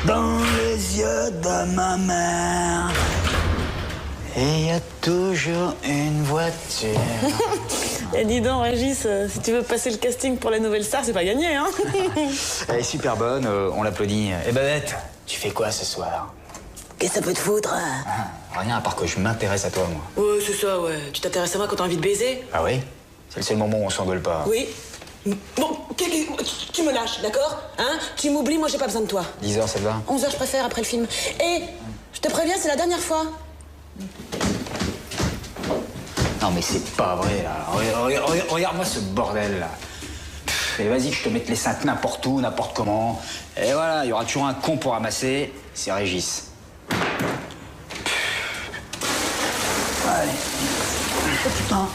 Dans les yeux de ma mère, il y a toujours une voiture. Et dis donc, Régis, si tu veux passer le casting pour la nouvelle star, c'est pas gagné, hein. Elle est super bonne, on l'applaudit. Eh Babette, tu fais quoi ce soir? Qu'est-ce que ça peut te foutre? Rien à part que je m'intéresse à toi, moi. Ouais, c'est ça, ouais. Tu t'intéresses à moi quand t'as envie de baiser? Ah oui? C'est le seul moment où on s'engueule pas. Oui. Bon, tu me lâches, d'accord? Hein? Tu m'oublies, moi j'ai pas besoin de toi. 10h, ça te va? 11h, je préfère après le film. Et je te préviens, c'est la dernière fois. Non mais c'est pas vrai, là. Regarde-moi ce bordel, là. Et vas-y que je te mette les cintres n'importe où, n'importe comment. Et voilà, il y aura toujours un con pour ramasser. C'est Régis. Allez. Oh putain.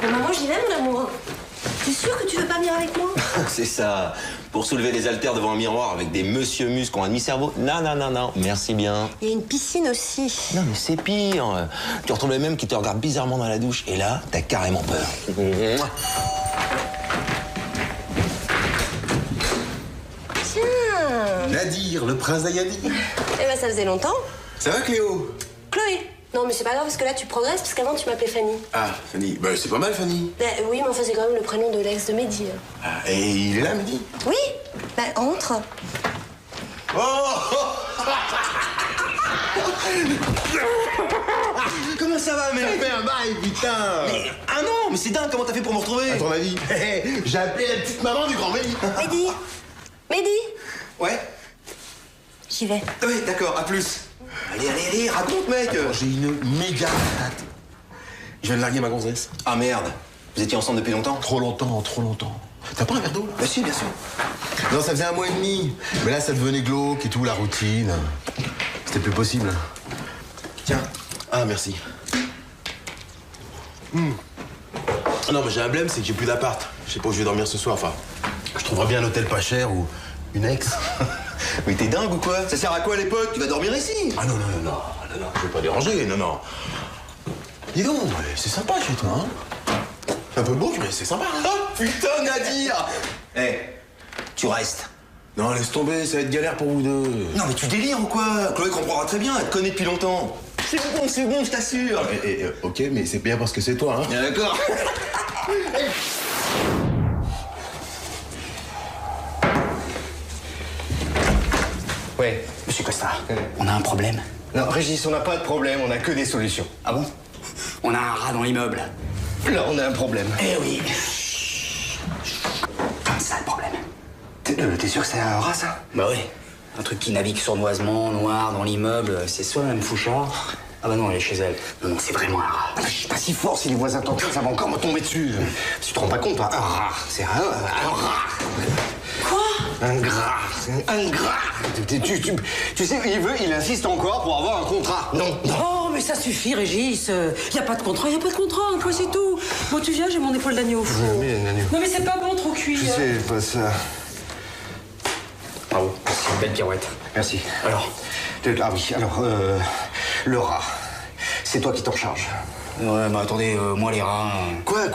Maman, j'y vais, mon amour. T'es sûr que tu veux pas venir avec moi? C'est ça. Pour soulever des haltères devant un miroir avec des monsieur mus qui ont un demi-cerveau. Non, non, non, non. Merci bien. Il y a une piscine aussi. Non, mais c'est pire. Tu retrouves les mêmes qui te regardent bizarrement dans la douche. Et là, t'as carrément peur. Tiens. Nadir, le prince d'Agadir. Eh ben, ça faisait longtemps. Ça va, Cléo? Chloé. Non, mais c'est pas grave, parce que là, tu progresses, parce qu'avant, tu m'appelais Fanny. Ah, Fanny. Bah, c'est pas mal, Fanny. Oui, mais enfin, c'est quand même le prénom de l'ex de Mehdi. Ah, et il est là, Mehdi? Oui. Bah, entre. Oh comment ça va, mec? Fais un bail, putain. Mais, ah non, mais c'est dingue, comment t'as fait pour me retrouver? À ton avis? J'ai appelé la petite maman du grand Mehdi. Mehdi. Mehdi. Ouais. J'y vais. Ouais, d'accord, à plus. Allez, raconte, mec. J'ai une méga patate. Je viens de larguer ma gonzesse. Ah merde, vous étiez ensemble depuis longtemps? Trop longtemps, trop longtemps. T'as pas un verre d'eau, là? Bah si, bien sûr. Non, ça faisait 1 mois et demi. Mais là, ça devenait glauque et tout, la routine. C'était plus possible. Tiens. Ah, merci. Non, mais j'ai un blême, c'est que j'ai plus d'appart. Je sais pas où je vais dormir ce soir. Enfin, je trouverais bien un hôtel pas cher ou une ex. Mais t'es dingue ou quoi? Ça sert à quoi à l'époque? Tu vas dormir ici? Ah non, je vais pas déranger, non. Dis donc, c'est sympa chez toi, hein? C'est un peu beau, mais c'est sympa. Hein? Oh putain, Nadir! Tu restes. Non, laisse tomber, ça va être galère pour vous deux. Non mais tu délires ou quoi? Chloé comprendra très bien, elle te connaît depuis longtemps. C'est bon, je t'assure. Ok, mais c'est bien parce que c'est toi, hein? Bien d'accord. Ouais, monsieur Costa, on a un problème. Non, Régis, on n'a pas de problème, on a que des solutions. Ah bon? On a un rat dans l'immeuble. Là, on a un problème. Eh oui. Comme ça, le problème. T'es sûr que c'est un rat, ça? Bah oui. Un truc qui navigue sournoisement, noir, dans l'immeuble. C'est soit Mme Fouchard. Ah bah non, elle est chez elle. Non, c'est vraiment un rat. Ah, je suis pas si fort, si les voisins t'entendent, ça va encore me tomber dessus. Tu te rends pas compte, toi? Un rat, c'est un rat. Quoi? Un gras, un gras. Tu sais, il insiste encore pour avoir un contrat. Non. Oh, mais ça suffit, Régis. Y a pas de contrat, un point, c'est tout. Bon, tu viens, j'ai mon épaule d'agneau au four. Non, mais c'est pas bon, trop cuit. Tu sais pas ça. Bravo, c'est une belle pirouette. Merci. Alors? Ah oui, alors, le rat, c'est toi qui t'en charges. Ouais, mais attendez, moi les rats... Quoi?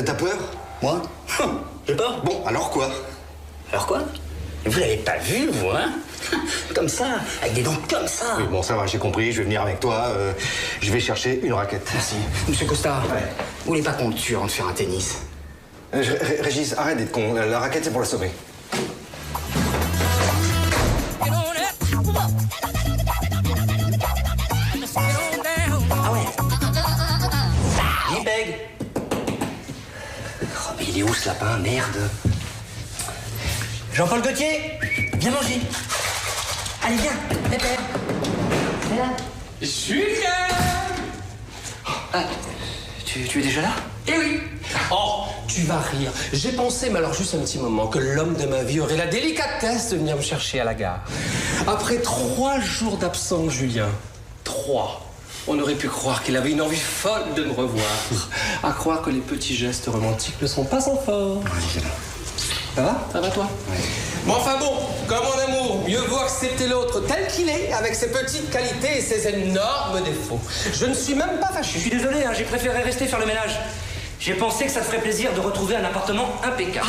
T'as peur? Moi? J'ai peur. Bon, alors quoi? Alors quoi? Vous l'avez pas vu, vous, hein? Comme ça, avec des dents comme ça. Oui, bon, ça va, j'ai compris, je vais venir avec toi. Je vais chercher une raquette. Merci. Monsieur Costa, vous voulez pas qu'on le tue avant de faire un tennis? Régis, arrête d'être con. La raquette, c'est pour l'assommer. Ah ouais. J-Peg. Oh, mais il est où ce lapin? Merde. Jean-Paul Gaultier, viens manger. Allez, viens. Pépère. C'est là. Julien! Ah, tu es déjà là? Eh oui! Oh, tu vas rire. J'ai pensé, mais alors juste un petit moment, que l'homme de ma vie aurait la délicatesse de venir me chercher à la gare. Après 3 jours d'absence, Julien. 3. On aurait pu croire qu'il avait une envie folle de me revoir. À croire que les petits gestes romantiques ne sont pas sans force. Ça va? Ça va, toi? Ouais. Bon, enfin bon, comme en amour, mieux vaut accepter l'autre tel qu'il est, avec ses petites qualités et ses énormes défauts. Je ne suis même pas fâché. Je suis désolé, hein, j'ai préféré rester faire le ménage. J'ai pensé que ça te ferait plaisir de retrouver un appartement impeccable.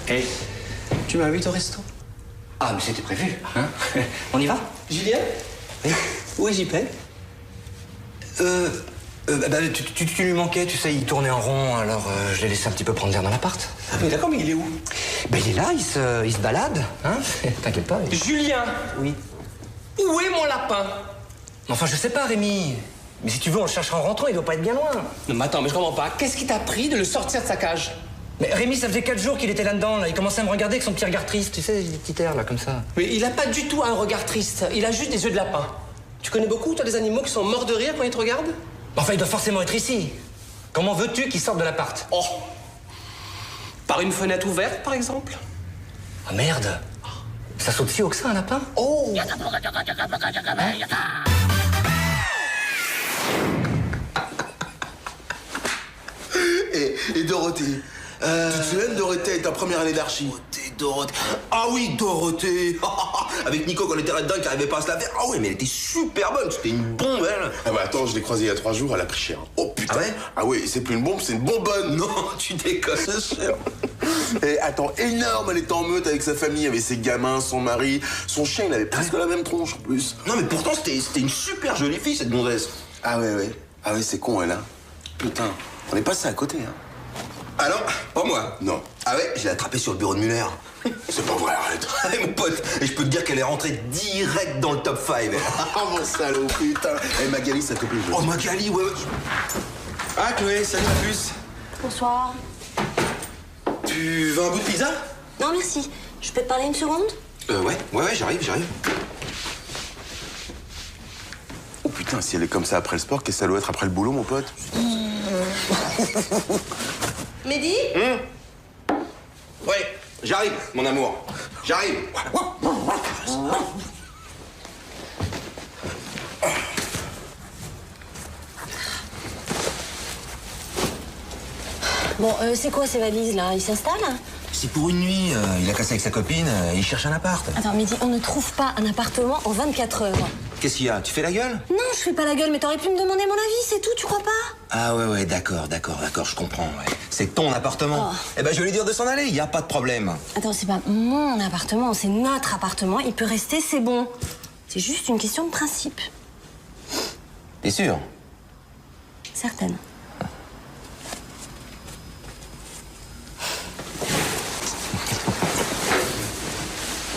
Hé, tu m'invites au resto? Ah, mais c'était prévu, hein? On y va? Julien? Oui. Où est JP? Tu lui manquais, tu sais, il tournait en rond, alors je l'ai laissé un petit peu prendre l'air dans l'appart. Ah, mais d'accord, mais il est où? Ben, il est là, il se balade, hein? T'inquiète pas. Julien! Oui. Où est mon lapin? Enfin, je sais pas, Rémi. Mais si tu veux, on le cherchera en rentrant, il doit pas être bien loin. Non, mais attends, mais je comprends pas. Qu'est-ce qui t'a pris de le sortir de sa cage? Mais Rémi, ça faisait 4 jours qu'il était là-dedans, là. Il commençait à me regarder avec son petit regard triste, tu sais, des petits airs, là, comme ça. Mais il a pas du tout un regard triste. Il a juste des yeux de lapin. Tu connais beaucoup, toi, des animaux qui sont morts de rire quand ils te regardent? Enfin, il doit forcément être ici. Comment veux-tu qu'il sorte de l'appart? Oh! Par une fenêtre ouverte, par exemple? Ah, merde. Ça saute si haut que ça, un lapin? Oh! Et Dorothée Tu te souviens de Dorothée avec ta première année d'archi? Dorothée. Ah oui, Dorothée. Avec Nico, quand on était là-dedans, qui n'arrivait pas à se laver. Ah oui, mais elle était super bonne. C'était une bombe, elle. Ah bah attends, je l'ai croisée il y a 3 jours, elle a pris cher. Oh putain. Ah ouais? Ah oui, c'est plus une bombe, c'est une bonbonne. Non, tu déconnes. C'est cher. Et attends, énorme, elle était en meute avec sa famille, avec ses gamins, son mari. Son chien, il avait presque la même tronche en plus. Non, mais pourtant, c'était une super jolie fille, cette gonzesse. Ah ouais. Ah ouais, c'est con, elle, hein. Putain, on est passé à côté, hein. Ah non, pas moi. Non. Ah ouais, je l'ai attrapée sur le bureau de Muller. C'est pas vrai, arrête. Allez, mon pote. Et je peux te dire qu'elle est rentrée direct dans le top 5. Ah mon salaud, putain. Eh Magali, ça te plaît? Oh, Magali, ouais. Ah, Chloé, salut, à plus. Bonsoir. Tu veux un bout de pizza? Non, merci. Je peux te parler une seconde? Ouais, j'arrive. Oh putain, si elle est comme ça après le sport, qu'est-ce que ça doit être après le boulot, mon pote? Mehdi? Ouais, j'arrive, mon amour. J'arrive. Bon, c'est quoi ces valises là? Ils s'installent? C'est pour une nuit. Il a cassé avec sa copine. Il cherche un appart. Attends, Mehdi, on ne trouve pas un appartement en 24 heures. Qu'est-ce qu'il y a? Tu fais la gueule? Non, je fais pas la gueule, mais t'aurais pu me demander mon avis, c'est tout, tu crois pas? Ah ouais, d'accord, je comprends. Ouais. C'est ton appartement. Oh. Eh ben, je vais lui dire de s'en aller. Il y a pas de problème. Attends, c'est pas mon appartement, c'est notre appartement. Il peut rester, c'est bon. C'est juste une question de principe. T'es sûr? Certaine.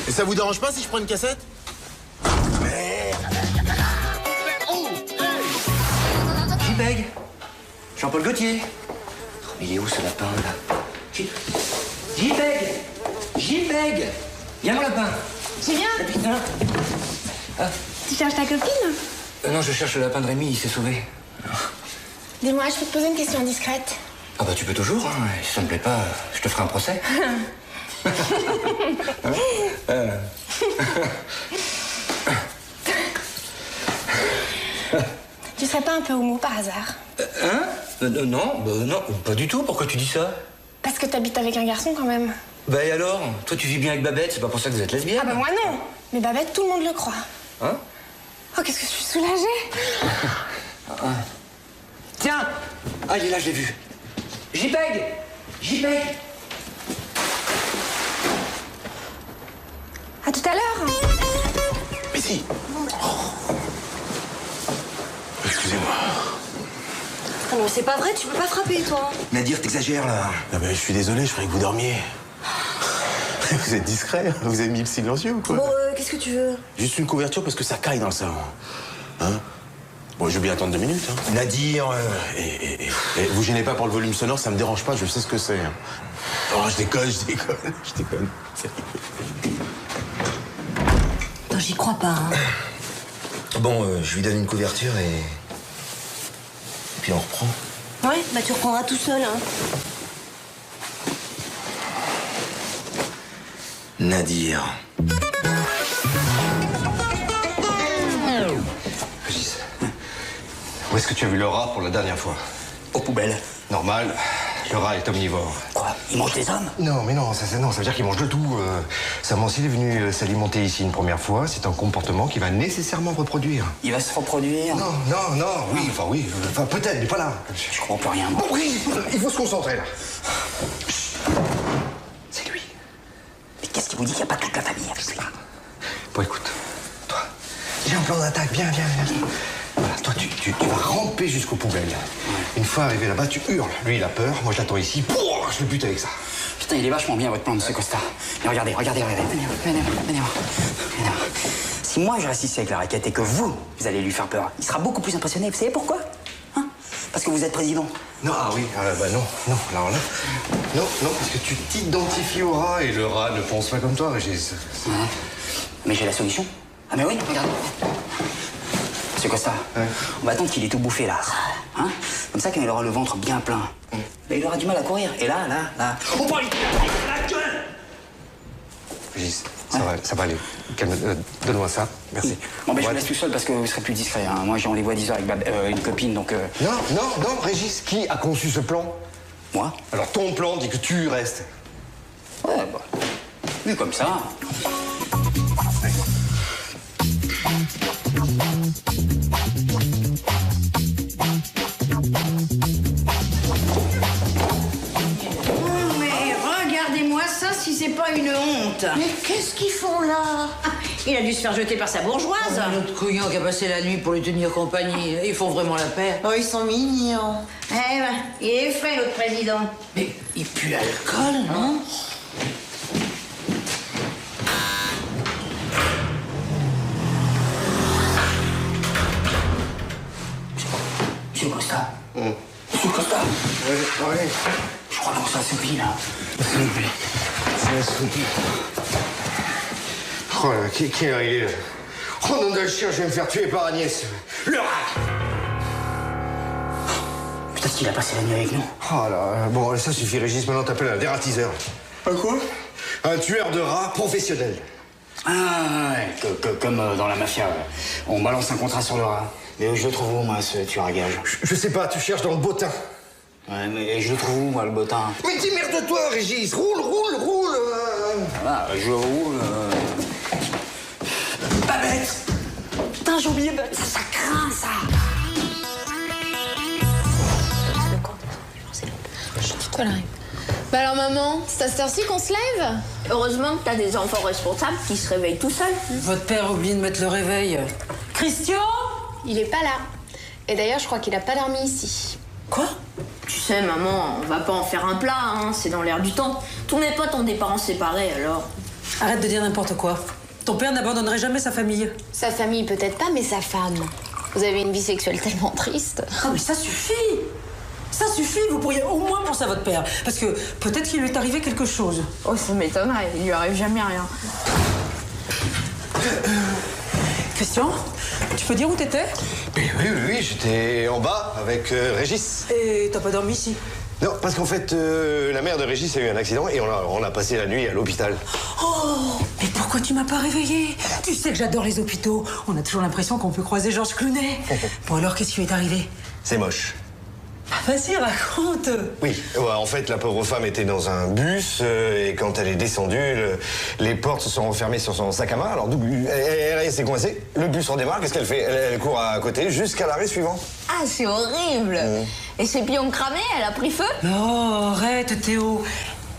Et ça vous dérange pas si je prends une cassette? J-Peg. Jean-Paul Gaultier. Oh, mais il est où ce lapin, là? J-Peg. J-Peg. Viens, mon lapin. Tu viens? Ah, putain. Ah. Tu cherches ta copine? Non, je cherche le lapin de Rémi, il s'est sauvé. Dis-moi, je peux te poser une question indiscrète? Ah bah tu peux toujours, hein. Si ça me plaît pas, je te ferai un procès. Tu serais pas un peu homo par hasard? Non, pas du tout. Pourquoi tu dis ça? Parce que t'habites avec un garçon quand même. Bah et alors? Toi tu vis bien avec Babette, c'est pas pour ça que vous êtes lesbienne? Ah bah moi non. Mais Babette, tout le monde le croit. Hein? Oh, qu'est-ce que je suis soulagée. Tiens! Ah, il est là, je l'ai vu. J-Peg! À tout à l'heure. Mais si. Oh. Excusez-moi. Ah non, c'est pas vrai, tu peux pas frapper, toi. Nadir, t'exagères là. Ah ben, je suis désolé, je croyais que vous dormiez. Vous êtes discret, vous avez mis le silencieux ou quoi? Bon, qu'est-ce que tu veux? Juste une couverture parce que ça caille dans le salon. Hein? Bon, je vais bien attendre 2 minutes. Hein. Nadir. Et vous gênez pas pour le volume sonore, ça me dérange pas, je sais ce que c'est. Hein. Oh, je déconne. Attends, j'y crois pas, hein. Bon, je lui donne une couverture et puis on reprend. Ouais, bah tu reprendras tout seul, hein. Nadir. Régis, où est-ce que tu as vu le rat pour la dernière fois? Aux poubelles. Normal, le rat est omnivore. Quoi? Il mange les hommes? Non, mais non, ça veut dire qu'il mange de tout. Seulement, s'il est venu s'alimenter ici une première fois, c'est un comportement qu'il va nécessairement reproduire. Il va se reproduire? Oui, peut-être, mais pas là. Je comprends plus rien, moi. Bon, il faut se concentrer, là. C'est lui. Mais qu'est-ce qui vous dit qu'il n'y a pas toute la famille avec lui? Bon, écoute, toi, j'ai un plan d'attaque, viens. Voilà, toi, tu vas ramper jusqu'aux poubelles. Une fois arrivé là-bas, tu hurles. Lui, il a peur, moi, je l'attends ici. Pouah, je le bute avec ça. Putain, il est vachement bien, votre plan, monsieur Costa. Mais regardez. Venez voir. Si moi, je reste ici avec la raquette et que vous allez lui faire peur, il sera beaucoup plus impressionné. Vous savez pourquoi? Hein? Parce que vous êtes président. Non, alors là, non, parce que tu t'identifies au rat et le rat ne pense pas comme toi, Régis. Ouais. Mais j'ai la solution. Ah mais oui, regardez. Monsieur Costa, on va attendre qu'il ait tout bouffé là. Hein? Comme ça, quand il aura le ventre bien plein, ben, il aura du mal à courir. Et là, on va lui la gueule. Régis, ça va aller. Calme, donne-moi ça, merci. Bon, ben je vous laisse tout seul parce que vous serez plus discret. Hein. Moi, j'ai rendez-vous à 10h avec une copine, donc... Non, Régis, qui a conçu ce plan? Moi? Alors ton plan dit que tu restes. Ouais, bah... Vu comme ça... Mais regardez-moi ça si c'est pas une honte. Mais qu'est-ce qu'ils font là? Il a dû se faire jeter par sa bourgeoise. L'autre couillon qui a passé la nuit pour lui tenir compagnie. Ils font vraiment la paix. Oh, ils sont mignons. Eh ben, il est frais, l'autre président. Mais il pue l'alcool, non? Monsieur Costa. Monsieur Costa. Ouais. Je crois qu'on s'assoupit, là. C'est assoupi. Oh là, qui est arrivé là? Oh nom de chien, je vais me faire tuer par Agnès. Le rat! Peut-être qu'il a passé la nuit avec nous. Oh là, bon, ça suffit, Régis, maintenant t'appelles un dératiseur. Un quoi? Un tueur de rats professionnel. Ah ouais, comme dans la mafia, ouais. On balance un contrat sur le rat. Mais je le trouve où, moi, ce tueur à gage? Je sais pas, tu cherches dans le bottin. Ouais, mais je le trouve où, moi, le bottin? Mais démerde-toi, Régis! Roule! Voilà, je roule... Babette! Putain, j'ai oublié, ça craint, ça. Quoi, là? Bah alors, maman, c'est à cette heure-ci qu'on se lève? Heureusement que t'as des enfants responsables qui se réveillent tout seuls. Votre père a oublié de mettre le réveil. Christian? Il est pas là. Et d'ailleurs, je crois qu'il a pas dormi ici. Quoi? Tu sais, maman, on va pas en faire un plat, hein, c'est dans l'air du temps. Tous mes potes ont des parents séparés, alors... Arrête de dire n'importe quoi. Ton père n'abandonnerait jamais sa famille. Sa famille, peut-être pas, mais sa femme. Vous avez une vie sexuelle tellement triste. Ah, mais ça suffit! Ça suffit, vous pourriez au moins penser à votre père. Parce que peut-être qu'il lui est arrivé quelque chose. Oh, ça m'étonnerait, il lui arrive jamais rien. Christian, tu peux dire où t'étais? Oui, j'étais en bas avec Régis. Et t'as pas dormi ici? Non, parce qu'en fait, la mère de Régis a eu un accident et on a passé la nuit à l'hôpital. Oh, mais pourquoi tu m'as pas réveillée? Tu sais que j'adore les hôpitaux. On a toujours l'impression qu'on peut croiser Georges Clooney. Bon alors, qu'est-ce qui lui est arrivé? C'est moche. Vas-y, raconte. Oui, en fait, la pauvre femme était dans un bus et quand elle est descendue, les portes se sont refermées sur son sac à main. Alors, elle s'est coincée. Le bus redémarre. Qu'est-ce qu'elle fait? Elle court à côté jusqu'à l'arrêt suivant. Ah, c'est horrible. Et ses pions cramés, elle a pris feu? Non, arrête, Théo.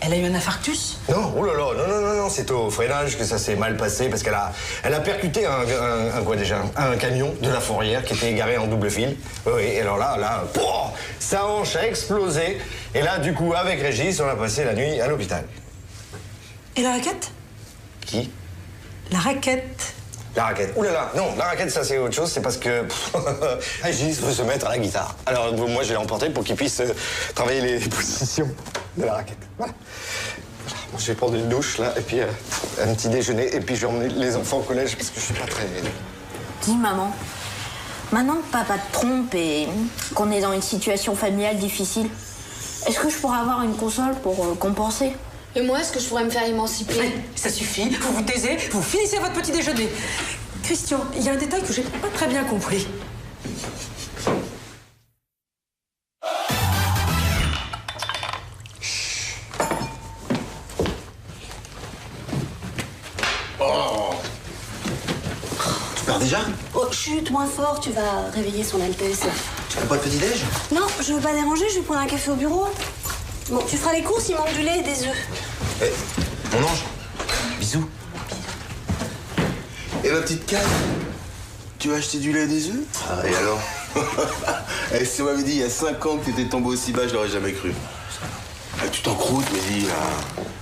Elle a eu un infarctus? Non, oh là là, non, c'est au freinage que ça s'est mal passé parce qu'elle a percuté un camion de la fourrière qui était égaré en double fil. Oui, et alors là, pouah, sa hanche a explosé. Et là, du coup, avec Régis, on a passé la nuit à l'hôpital. Et la raquette? Qui? La raquette. La raquette. Ouh là là, non, la raquette, ça c'est autre chose, c'est parce que Régis veut se mettre à la guitare. Alors moi, je l'ai emporté pour qu'il puisse travailler les positions de la raquette. Voilà. Bon, je vais prendre une douche, là, et puis un petit déjeuner, et puis je vais emmener les enfants au collège, parce que je suis pas très... Dis, maman, maintenant que papa te trompe et qu'on est dans une situation familiale difficile, est-ce que je pourrais avoir une console pour compenser? Et moi, est-ce que je pourrais me faire émanciper? Ouais, ça suffit, vous vous taisez, vous finissez votre petit déjeuner. Christian, il y a un détail que j'ai pas très bien compris. Tu pars déjà? Oh, chut, moins fort, tu vas réveiller son Altesse. Tu fais pas de petit-déj? Non, je veux pas déranger, je vais prendre un café au bureau. Bon, tu feras les courses, il manque du lait et des œufs. Eh, mon ange, bisous. Et ma petite Canne, tu vas acheter du lait et des œufs? Ah, et alors? Eh, si on m'avait dit il y a 5 ans que t'étais tombé aussi bas, je l'aurais jamais cru. Ah, tu t'encroutes, mais dis, là.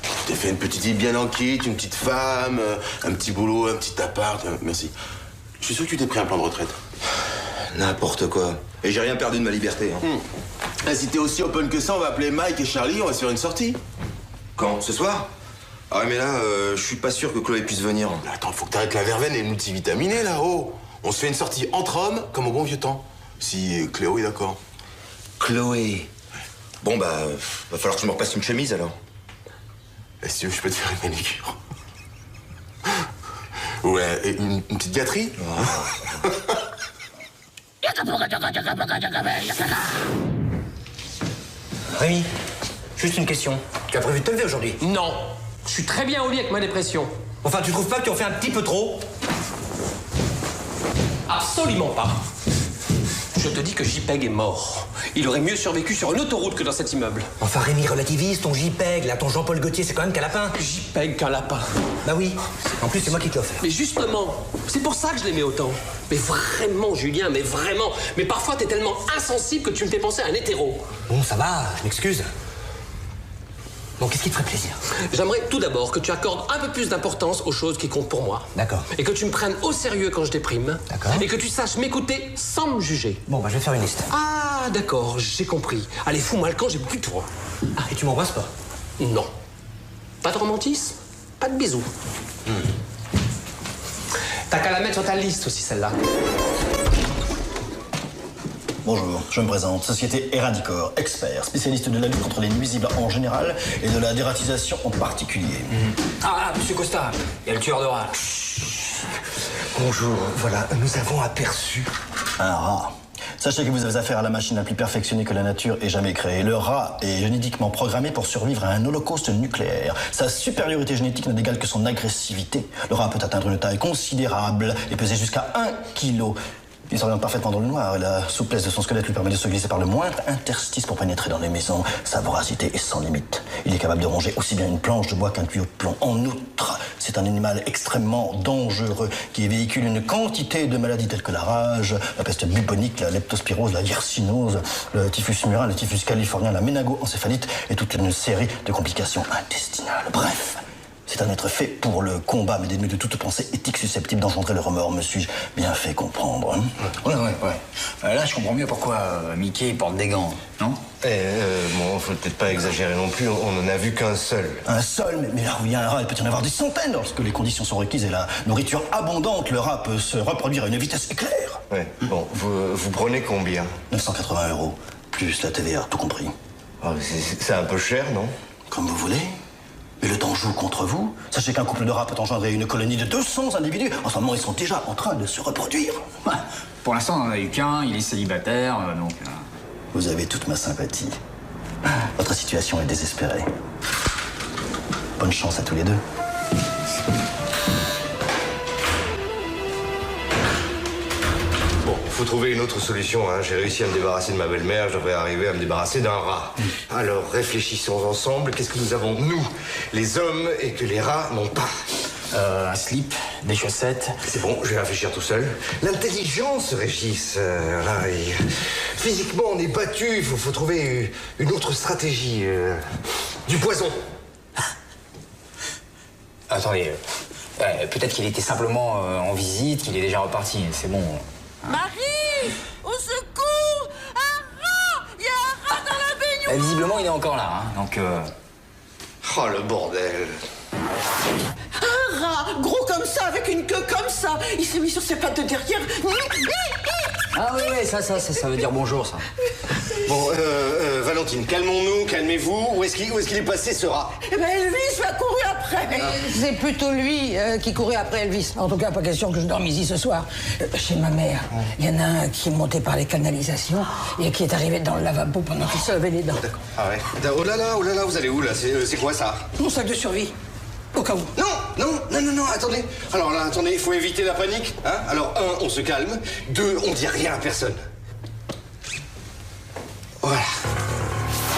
Tu t'es fait une petite vie bien en kit, une petite femme, un petit boulot, un petit appart. Merci. Je suis sûr que tu t'es pris un plan de retraite. N'importe quoi. Et j'ai rien perdu de ma liberté. Hein. Eh, si t'es aussi open que ça, on va appeler Mike et Charlie, on va se faire une sortie. Quand? Ce soir? Ah ouais, mais là, je suis pas sûr que Chloé puisse venir. Attends, faut que t'arrêtes la verveine et le multivitaminé, là-haut. On se fait une sortie entre hommes, comme au bon vieux temps. Si Cléo est d'accord. Chloé. Bon, bah, va falloir que tu me repasses une chemise, alors. Et si tu veux, je peux te faire une manicure. Ouais, et une petite gâterie. Rémi, juste une question. Tu as prévu de te lever aujourd'hui? Non. Je suis très bien au lit avec ma dépression. Enfin, tu trouves pas que tu en fais un petit peu trop? Absolument pas. Je te dis que JPEG est mort. Il aurait mieux survécu sur une autoroute que dans cet immeuble. Enfin, Rémi, relativise ton JPEG, là, ton Jean-Paul Gaultier, c'est quand même qu'un lapin. JPEG qu'un lapin. Bah oui. En plus, c'est moi qui te l'ai offert. Mais justement, c'est pour ça que je l'aimais autant. Mais vraiment, Julien, mais vraiment. Mais parfois, t'es tellement insensible que tu me fais penser à un hétéro. Bon, ça va, je m'excuse. Bon, qu'est-ce qui te ferait plaisir? J'aimerais tout d'abord que tu accordes un peu plus d'importance aux choses qui comptent pour moi. D'accord. Et que tu me prennes au sérieux quand je déprime. D'accord. Et que tu saches m'écouter sans me juger. Bon, bah, je vais faire une liste. Ah, d'accord, j'ai compris. Allez, fous-moi le camp, j'ai plus de toi. Ah, et tu m'embrasses pas? Non. Pas de romantisme, pas de bisous. T'as qu'à la mettre sur ta liste aussi, celle-là. Bonjour, je me présente, Société Eradicor, expert, spécialiste de la lutte contre les nuisibles en général et de la dératisation en particulier. Ah, monsieur Costa, il y a le tueur de rats. Bonjour, voilà, nous avons aperçu un rat. Sachez que vous avez affaire à la machine la plus perfectionnée que la nature ait jamais créée. Le rat est génétiquement programmé pour survivre à un holocauste nucléaire. Sa supériorité génétique n'a d'égal que son agressivité. Le rat peut atteindre une taille considérable et peser jusqu'à 1 kg. Il s'oriente parfaitement dans le noir et la souplesse de son squelette lui permet de se glisser par le moindre interstice pour pénétrer dans les maisons. Sa voracité est sans limite. Il est capable de ronger aussi bien une planche de bois qu'un tuyau de plomb. En outre, c'est un animal extrêmement dangereux qui véhicule une quantité de maladies telles que la rage, la peste bubonique, la leptospirose, la yersinose, le typhus murin, le typhus californien, la méningo-encéphalite et toute une série de complications intestinales. Bref, c'est un être fait pour le combat, mais dénué de toute pensée éthique susceptible d'engendrer le remords. Me suis-je bien fait comprendre, hein? Ouais. Là, je comprends mieux pourquoi Mickey porte des gants, non? Bon, faut peut-être pas exagérer non plus, on en a vu qu'un seul. Un seul? Mais là où il y a un rat, il peut y en avoir des centaines. Lorsque les conditions sont requises et la nourriture abondante, le rat peut se reproduire à une vitesse éclair. Ouais, bon, vous prenez combien? 980 €, plus la TVA, tout compris. Oh, c'est un peu cher, non? Comme vous voulez. Mais le temps joue contre vous. Sachez qu'un couple de rats peut engendrer une colonie de 200 individus. En ce moment, ils sont déjà en train de se reproduire. Ouais. Pour l'instant, on n'en a eu qu'un, il est célibataire, donc... Vous avez toute ma sympathie. Votre situation est désespérée. Bonne chance à tous les deux. Bon, faut trouver une autre solution. Hein. J'ai réussi à me débarrasser de ma belle-mère, je devrais arriver à me débarrasser d'un rat. Alors réfléchissons ensemble, qu'est-ce que nous avons, nous, les hommes, et que les rats n'ont pas? Un slip, des chaussettes. C'est bon, je vais réfléchir tout seul. L'intelligence, Régis. Physiquement, on est battu. Il faut trouver une autre stratégie. Du poison. Attendez, peut-être qu'il était simplement en visite, qu'il est déjà reparti. C'est bon. Marie! Au secours! Un rat! Il y a un rat dans la baignoire! Visiblement, il est encore là, hein, donc... Oh, le bordel. Un rat, gros comme ça, avec une queue comme ça. Il s'est mis sur ses pattes de derrière. Ah oui, ça veut dire bonjour, ça. Bon, Valentine, calmons-nous, calmez-vous. Où est-ce qu'il est passé, ce rat? Eh ben, Elvis lui a couru après. C'est plutôt lui qui courait après Elvis. En tout cas, pas question que je dorme ici ce soir. Chez ma mère, il y en a un qui est monté par les canalisations et qui est arrivé dans le lavabo pendant qu'il se lavait les dents. D'accord. Ah ouais. Oh là là, vous allez où, là? C'est quoi, ça? Mon sac de survie. Au cas où. Non, attendez. Alors là, attendez, il faut éviter la panique. Hein? Alors, 1, on se calme. 2, on dit rien à personne. Voilà.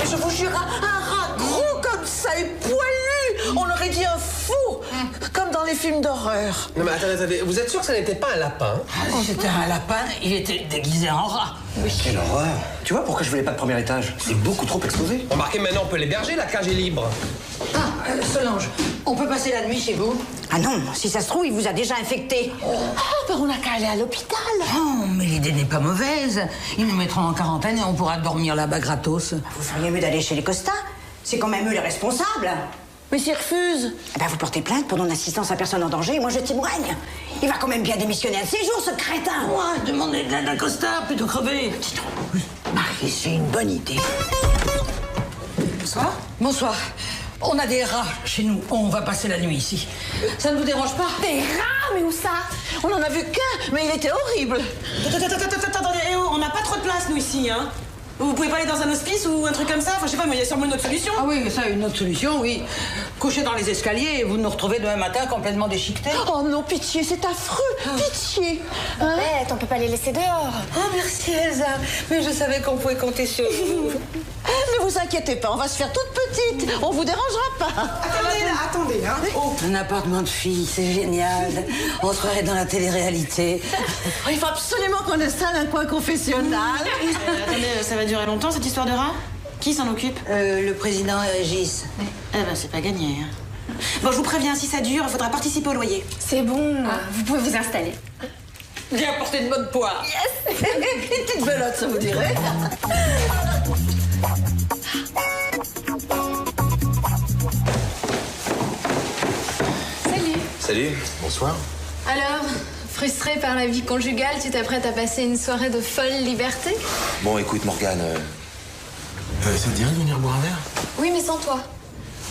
Et je vous jure, un rat gros comme ça et poilu, on aurait dit un fou, comme dans les films d'horreur. Non mais attendez, vous êtes sûr que ça n'était pas un lapin? Oh, c'était un lapin, il était déguisé en rat. Oui. Quelle horreur. Tu vois pourquoi je voulais pas de premier étage? C'est beaucoup trop exposé. Remarquez, maintenant on peut l'héberger, la cage est libre. Solange, on peut passer la nuit chez vous? Ah non, si ça se trouve, il vous a déjà infecté. On n'a qu'à aller à l'hôpital. Oh, mais l'idée n'est pas mauvaise. Ils nous mettront en quarantaine et on pourra dormir là-bas gratos. Vous feriez mieux d'aller chez les Costa. C'est quand même eux les responsables. Mais s'ils refusent, vous portez plainte pour non-assistance à personne en danger et moi je témoigne. Il va quand même bien démissionner un de ces jours, ce crétin. Moi, demandez de l'aide à Costa, plutôt crever. Marie, c'est une bonne idée. Bonsoir. Bonsoir. On a des rats chez nous. On va passer la nuit ici. Ça ne vous dérange pas? des rats, mais où ça? On en a vu qu'un, mais il était horrible. Attendez, on n'a pas trop de place, nous, ici, hein. Vous pouvez pas aller dans un hospice ou un truc comme ça? Enfin, je sais pas, mais il y a sûrement une autre solution. Ah oui, ça, une autre solution, oui. Coucher dans les escaliers et vous nous retrouvez demain matin complètement déchiquetés. Oh non, pitié, c'est affreux. Pitié. Hein? Bête, on peut pas les laisser dehors. Oh, merci Elsa. Mais je savais qu'on pouvait compter sur vous. Ne vous inquiétez pas, on va se faire toute petite. On vous dérangera pas. Attendez, hein. Oh. Un appartement de filles, c'est génial. On se croirait dans la télé-réalité. Il faut absolument qu'on installe un coin confessionnal. Attendez, ça va durer longtemps cette histoire de rat? Qui s'en occupe? Le président Régis. Eh ben, c'est pas gagné. Hein. Bon, je vous préviens, si ça dure, il faudra participer au loyer. C'est bon, vous pouvez vous installer. J'ai apporté de bonne poire. Yes. Une petite belote, ça vous dirait? Salut. Bonsoir. Alors, frustré par la vie conjugale, tu t'apprêtes à passer une soirée de folle liberté? Bon, écoute, Morgane, ça te dirait de venir boire un verre? Oui, mais sans toi.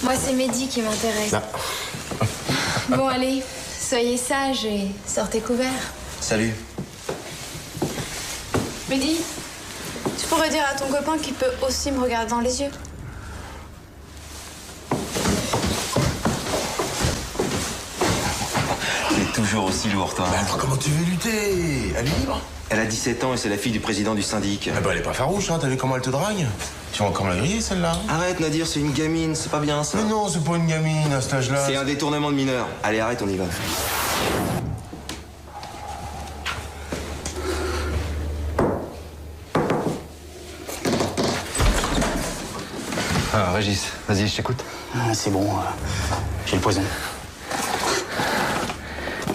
Moi, c'est Mehdi qui m'intéresse. Ah. Bon, allez, soyez sages et sortez couverts. salut. Mehdi, tu pourrais dire à ton copain qu'il peut aussi me regarder dans les yeux. Elle est toujours aussi lourde, toi. Mais attends, comment tu veux lutter? Elle est libre. Elle a 17 ans et c'est la fille du président du syndic. Eh ben, elle est pas farouche, hein. T'as vu comment elle te drague? Tu vas encore me la griller, celle-là? Arrête, Nadir, c'est une gamine, c'est pas bien, ça. Mais non, c'est pas une gamine à cet âge-là. C'est un détournement de mineur. Allez, arrête, on y va. Ah, Régis, vas-y, je t'écoute. C'est bon, j'ai le poison.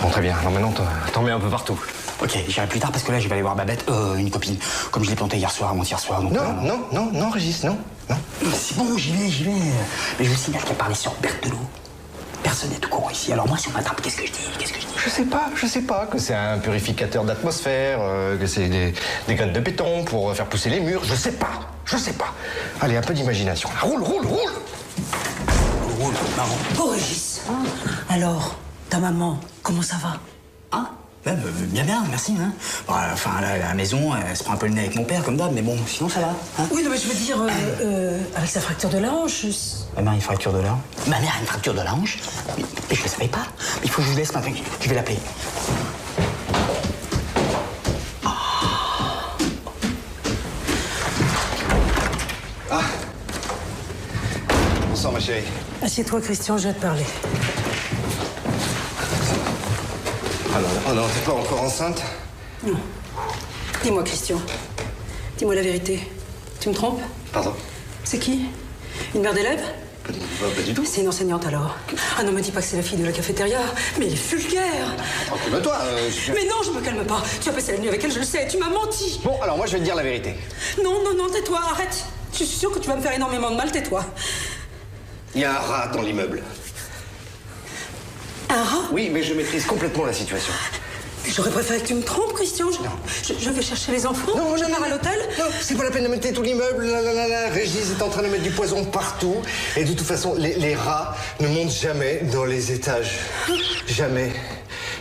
Bon, très bien. Alors maintenant, t'en mets un peu partout. Ok, j'irai plus tard parce que là, je vais aller voir Babette, une copine, comme je l'ai plantée hier soir, avant-hier soir. Donc, Non, Régis, non. C'est bon, j'y vais. Mais je vous signale qu'elle parlait sur Berthelot. Personne n'est au courant ici. Alors moi, si on m'attrape, qu'est-ce que je dis? Je sais pas que c'est un purificateur d'atmosphère, que c'est des graines de béton pour faire pousser les murs. Je sais pas. Allez, un peu d'imagination. Roule. Roule, maman. Oh, Régis. Alors, ta maman, comment ça va? Hein? Bien, merci. Hein. Bon, enfin, là, à la maison, elle se prend un peu le nez avec mon père, comme d'hab, mais bon, sinon ça va. Hein. Oui, non, mais je veux dire, avec sa fracture de la hanche. Ma mère a une fracture de la hanche. Ma mère a une fracture de la hanche? Mais je le savais pas. Il faut que je vous laisse maintenant. Je vais l'appeler. sort, ma chérie? Assieds-toi, Christian, je vais te parler. Ah non, oh non, t'es pas encore enceinte? Non. Dis-moi, Christian. Dis-moi la vérité. Tu me trompes? Pardon? C'est qui? Une mère d'élève? Pas du tout. C'est une enseignante alors. Ah non, me dis pas que c'est la fille de la cafétéria. Mais elle est vulgaire. Calme-toi. Mais non, je me calme pas. Tu as passé la nuit avec elle, je le sais. Tu m'as menti. Bon, alors moi, je vais te dire la vérité. Non, non, non, tais-toi, arrête. Je suis sûre que tu vas me faire énormément de mal, tais-toi. Il y a un rat dans l'immeuble. Un rat? Oui, mais je maîtrise complètement la situation. J'aurais préféré que tu me trompes, Christian. Je vais chercher les enfants. Non, je pars à l'hôtel. Non, c'est pas la peine de mettre tout l'immeuble. La Régis est en train de mettre du poison partout. Et de toute façon, les rats ne montent jamais dans les étages. Jamais.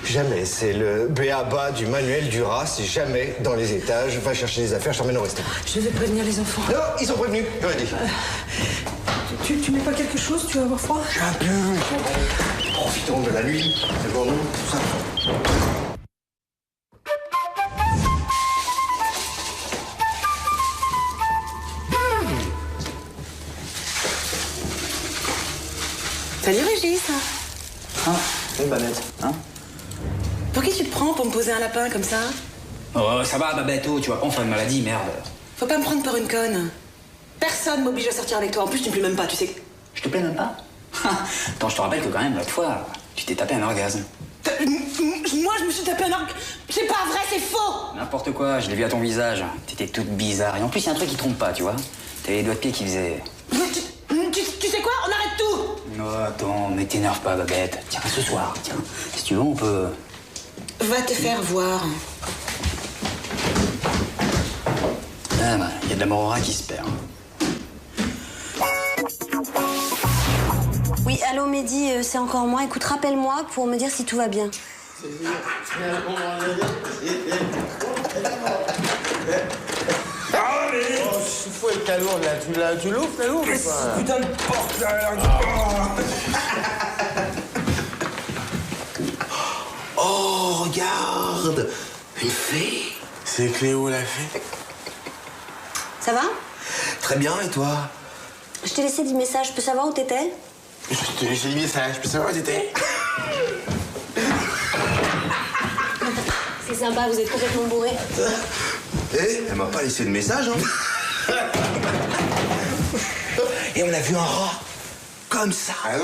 Jamais. C'est le b.a.-ba du manuel du rat. C'est jamais dans les étages. Va chercher les affaires, je t'emmène au resto. Je vais prévenir les enfants. Non, ils sont prévenus. J'aurais dit. Tu mets pas quelque chose? Tu vas avoir froid? J'ai un peu. Profitons de la nuit. Devant nous, tout ça. Salut Régis. Ah, salut Babette. Hein? Pour qui tu te prends pour me poser un lapin comme ça? Oh, ça va, Babette, oh, tu vas pas en faire une maladie, merde. Faut pas me prendre pour une conne. Personne m'oblige à sortir avec toi. En plus, tu me plais même pas, tu sais. Je te plais même pas? Attends, je te rappelle que quand même, l'autre fois, tu t'es tapé un orgasme. Moi, je me suis tapé un orgasme. C'est pas vrai, c'est faux. N'importe quoi, je l'ai vu à ton visage. T'étais toute bizarre. Et en plus, il y a un truc qui trompe pas, tu vois. T'avais les doigts de pied qui faisaient... Tu sais quoi? On arrête tout. Oh, attends, mais t'énerve pas, Babette. Tiens, ce soir, tiens. Si tu veux, on peut... Va te faire voir. Ah bah, il y a de la morora qui se perd. Oui, allô Mehdi, c'est encore moi. Écoute, rappelle-moi pour me dire si tout va bien. Oh, c'est fou avec ta lourde là, tu l'ouvres, la lourde ou pas? Putain de porte là. Oh, regarde, une fée. C'est Cléo la fée. Ça va? Très bien, et toi? Je t'ai laissé des messages, je peux savoir où t'étais? Je t'ai laissé des messages, je peux savoir où t'étais? C'est sympa, vous êtes complètement bourré. Eh, elle m'a pas laissé de message, hein. Et on a vu un rat. Comme ça. Ah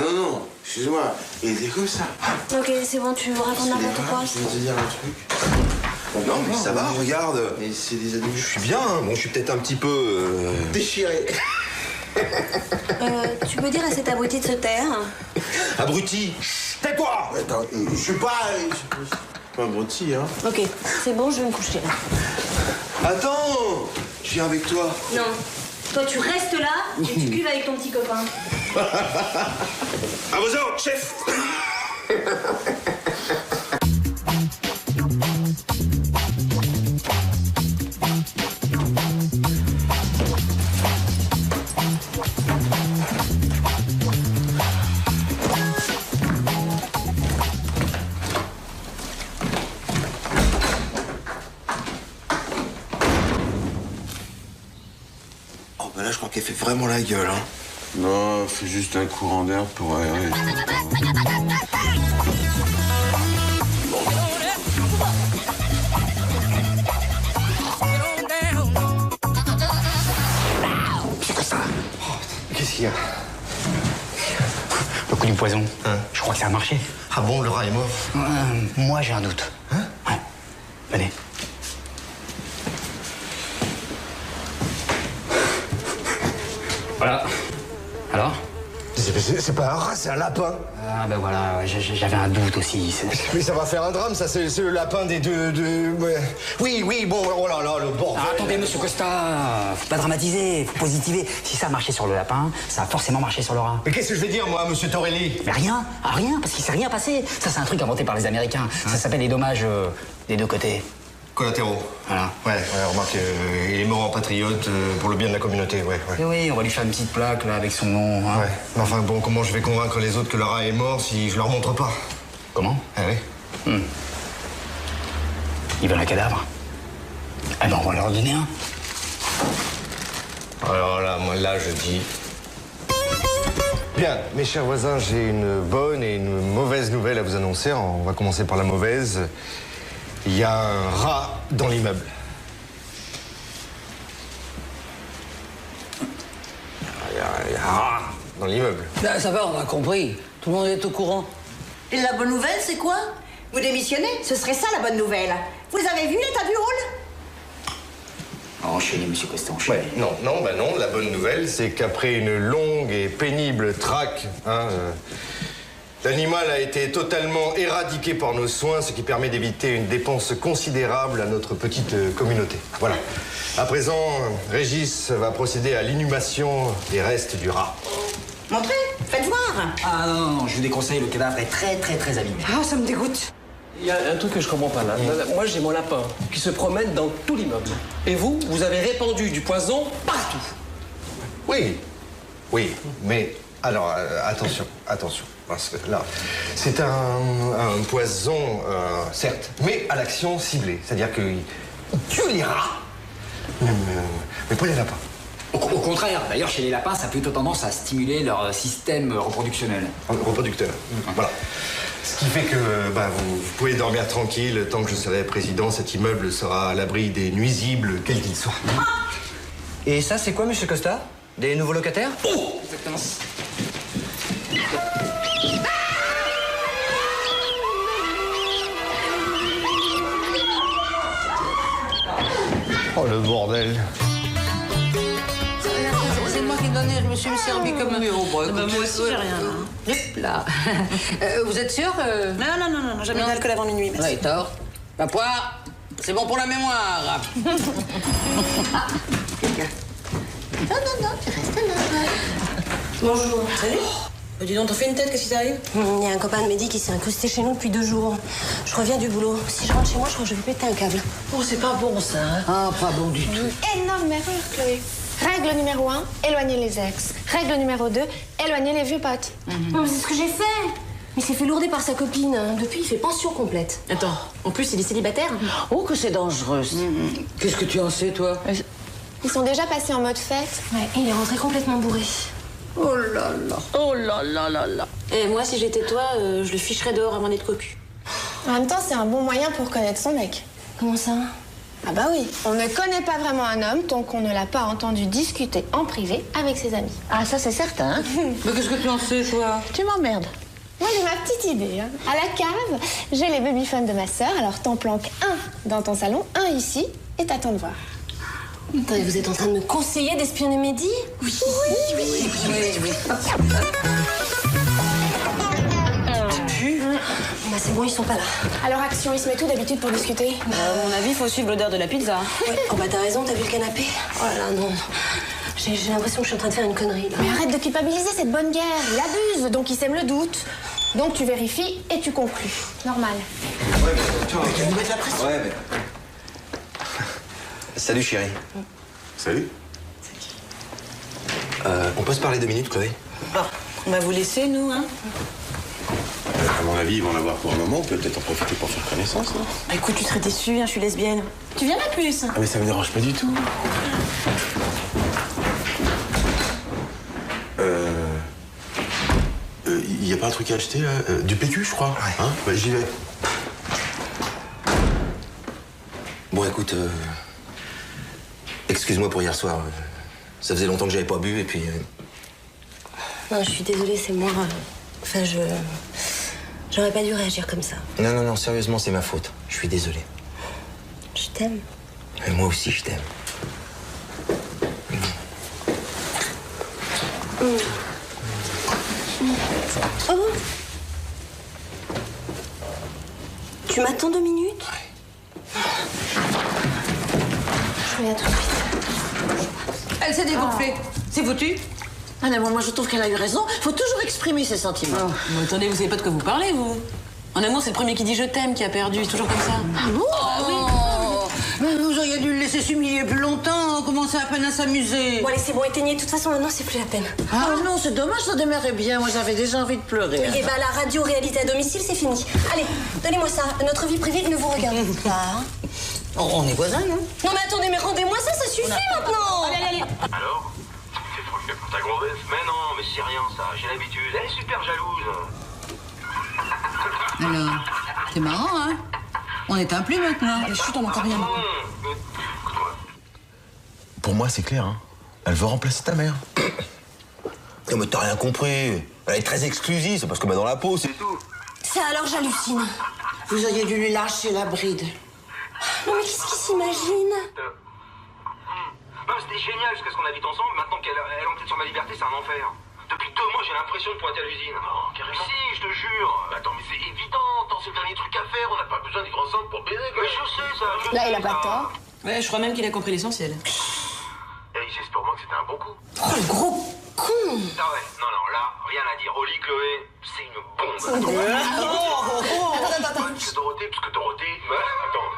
non, excuse-moi, il était comme ça. Ok, c'est bon, tu racontes n'importe quoi. Je vais te dire un truc. Non, mais ça va, regarde. Mais c'est des adultes. Je suis bien, bon, je suis peut-être un petit peu... déchiré. Tu peux dire à cet abruti de se taire? Abruti. Tais-toi. Attends, je suis pas abruti, hein. Ok, c'est bon, je vais me coucher. Attends, je viens avec toi. Non, toi tu restes là et tu cuves avec ton petit copain. À vos ordres, chef. Oh, bah là, je crois qu'elle fait vraiment la gueule, hein. Non, fais juste un courant d'air pour aérer. C'est quoi ça? Qu'est-ce qu'il y a? Le coup du poison. Je crois que ça a marché. Ah bon, le rat est mort? Moi, j'ai un doute. Ouais. Venez. Voilà. Alors? C'est pas un rat, c'est un lapin. Ah ben voilà, j'avais un doute aussi. Mais ça va faire un drame, ça, c'est le lapin des deux... Ouais. Oui, bon, oh là là, le bordel. Ah, attendez, monsieur Costa, faut pas dramatiser, faut positiver. Si ça a marché sur le lapin, ça a forcément marché sur le rat. Mais qu'est-ce que je vais dire, moi, monsieur Torelli? Mais rien, parce qu'il s'est rien passé. Ça, c'est un truc inventé par les Américains. Ça s'appelle les dommages des deux côtés. Collatéraux. Voilà. Ouais, remarque, il est mort en patriote pour le bien de la communauté, ouais. Oui, on va lui faire une petite plaque, là, avec son nom. Hein. Ouais, mais enfin, bon, comment je vais convaincre les autres que le rat est mort si je leur montre pas? Comment? Ah oui. Ils veulent un cadavre. Eh ben, on va leur donner un. Alors là, moi, là, je dis... Bien, mes chers voisins, j'ai une bonne et une mauvaise nouvelle à vous annoncer. On va commencer par la mauvaise. Il y a un rat dans l'immeuble. Il y a un rat dans l'immeuble. Ben, ça va, on a compris. Tout le monde est au courant. Et la bonne nouvelle, c'est quoi? Vous démissionnez? Ce serait ça la bonne nouvelle. Vous avez vu l'état du hall? Enchaînez, monsieur Costa, enchaînez. Ouais, non. La bonne nouvelle, c'est qu'après une longue et pénible traque, l'animal a été totalement éradiqué par nos soins, ce qui permet d'éviter une dépense considérable à notre petite communauté. Voilà. À présent, Régis va procéder à l'inhumation des restes du rat. Montrez, faites voir. Ah non, je vous déconseille, le cadavre est très abîmé. Ah, ça me dégoûte. Il y a un truc que je comprends pas là. Moi, j'ai mon lapin qui se promène dans tout l'immeuble. Et vous, vous avez répandu du poison partout. Oui, mais alors attention. Parce que là, c'est un poison, certes, mais à l'action ciblée. C'est-à-dire qu'il tue les rats, mais pas les lapins. Au contraire, d'ailleurs, chez les lapins, ça a plutôt tendance à stimuler leur système reproductionnel. Reproducteur, voilà. Ce qui fait que vous pouvez dormir tranquille. Tant que je serai président, cet immeuble sera à l'abri des nuisibles, quels qu'ils soient. Et ça, c'est quoi, monsieur Costa? Des nouveaux locataires? Oh! Exactement. Oh, le bordel. C'est moi qui donnais, je me suis servi comme un... Moi aussi, j'ai rien. Hop là. Vous êtes sûr Non, jamais d'alcool avant minuit, merci. Ouais, tort. Ma poire, c'est bon pour la mémoire. Non, tu restes là. Bonjour. Salut. Dis donc, t'as fait une tête, qu'est-ce qui t'arrive? Il y a un copain de Mehdi qui s'est incrusté chez nous depuis 2 jours. Je reviens du boulot. Si je rentre chez moi, je crois que je vais péter un câble. Oh, c'est pas bon, ça. Hein? Ah, pas bon du tout. Énorme erreur, Chloé. Règle numéro 1, éloigner les ex. Règle numéro 2, éloigner les vieux potes. Non, mais c'est ce que j'ai fait. Il s'est fait lourder par sa copine. Depuis, il fait pension complète. Attends, en plus, il est célibataire. Oh, que c'est dangereux. Qu'est-ce que tu en sais, toi? Ils sont déjà passés en mode fête. Ouais, il est rentré complètement bourré. Oh là là. Oh là là là là. Et moi, si j'étais toi, je le ficherais dehors avant d'être cocu. En même temps, c'est un bon moyen pour connaître son mec. Comment ça? Ah bah oui, on ne connaît pas vraiment un homme tant qu'on ne l'a pas entendu discuter en privé avec ses amis. Ah, ça, c'est certain. Mais qu'est-ce que tu en sais, toi? Tu m'emmerdes. Moi, j'ai ma petite idée. À la cave, j'ai les babyphones de ma sœur, alors t'en planques un dans ton salon, un ici, et t'attends de voir. Attendez, vous êtes en train de me conseiller d'espionner Mehdi? Oui. Bah c'est bon, ils sont pas là. Alors Action, il se met tout d'habitude pour discuter? À mon avis, il faut suivre l'odeur de la pizza. Ouais. Oh bah t'as raison, t'as vu le canapé? Oh là là, non. J'ai l'impression que je suis en train de faire une connerie, là. Mais arrête de culpabiliser cette bonne guerre. Il abuse, donc il sème le doute. Donc tu vérifies et tu conclus. Normal. Ouais, mais tu vois, tu vas nous mettre la pression. Ouais, mais... Salut, chérie. Salut. On peut se parler 2 minutes, Chloé? On va vous laisser, nous, hein? À mon avis, ils vont en avoir pour un moment. On peut peut-être en profiter pour faire connaissance, non? Bah écoute, tu serais déçu, hein, je suis lesbienne. Tu viendras plus? Ah, mais ça me dérange pas du tout. Y a pas un truc à acheter, là? Du PQ, je crois. Ouais. Hein? Bah, j'y vais. Bon, écoute, excuse-moi pour hier soir. Ça faisait longtemps que j'avais pas bu, et puis... Non, je suis désolée, c'est moi. Enfin, j'aurais pas dû réagir comme ça. Non, sérieusement, c'est ma faute. Je suis désolé. Je t'aime. Et moi aussi, je t'aime. Oh bon? Tu m'attends 2 minutes? Ouais. Je reviens tout de suite. Elle s'est dégonflée. C'est foutu. Ah non, moi je trouve qu'elle a eu raison. Faut toujours exprimer ses sentiments. Oh, mais attendez, vous savez pas de quoi vous parlez, vous? En amour, c'est le premier qui dit je t'aime qui a perdu. C'est toujours comme ça. Ah bon? Oui. Mais vous auriez dû le laisser s'humilier plus longtemps, commencer à peine à s'amuser. Bon, allez, c'est bon, éteignez. De toute façon, maintenant, c'est plus la peine. Ah non, c'est dommage, ça démarrait bien. Moi, j'avais déjà envie de pleurer. Et bah, la radio-réalité à domicile, c'est fini. Allez, donnez-moi ça. Notre vie privée ne vous regarde pas. On est voisins, non? Non, mais attendez, mais rendez-moi ça, ça suffit maintenant. Allez. Alors, c'est Franck le ta grossesse. Mais non, mais c'est rien ça, j'ai l'habitude. Elle est super jalouse. Alors, c'est marrant, hein? On est un plus maintenant. Chut, on n'entend rien. Pour moi, c'est clair, hein. Elle veut remplacer ta mère. Non, mais t'as rien compris. Elle est très exclusive, c'est parce que dans la peau, c'est tout. Ça alors, j'hallucine. Vous auriez dû lui lâcher la bride. Non, mais qu'est-ce qu'il s'imagine? Non, c'était génial jusqu'à ce qu'on habite ensemble. Maintenant qu'elle empiète sur ma liberté, c'est un enfer. Depuis 2 mois, j'ai l'impression de pointer à l'usine. Oh, carrément. Si, je te jure. Attends, mais c'est évident. Attends, c'est le dernier truc à faire. On n'a pas besoin de vivre ensemble pour baiser. Mais je sais ça. Là, il a pas tort. Ouais, je crois même qu'il a compris l'essentiel. Et j'espère moi que c'était un bon coup. Oh, le gros con! Ah ouais, non, là, rien à dire. Oli Chloé, c'est une bombe. Attends. Parce que Dorothée. Attends.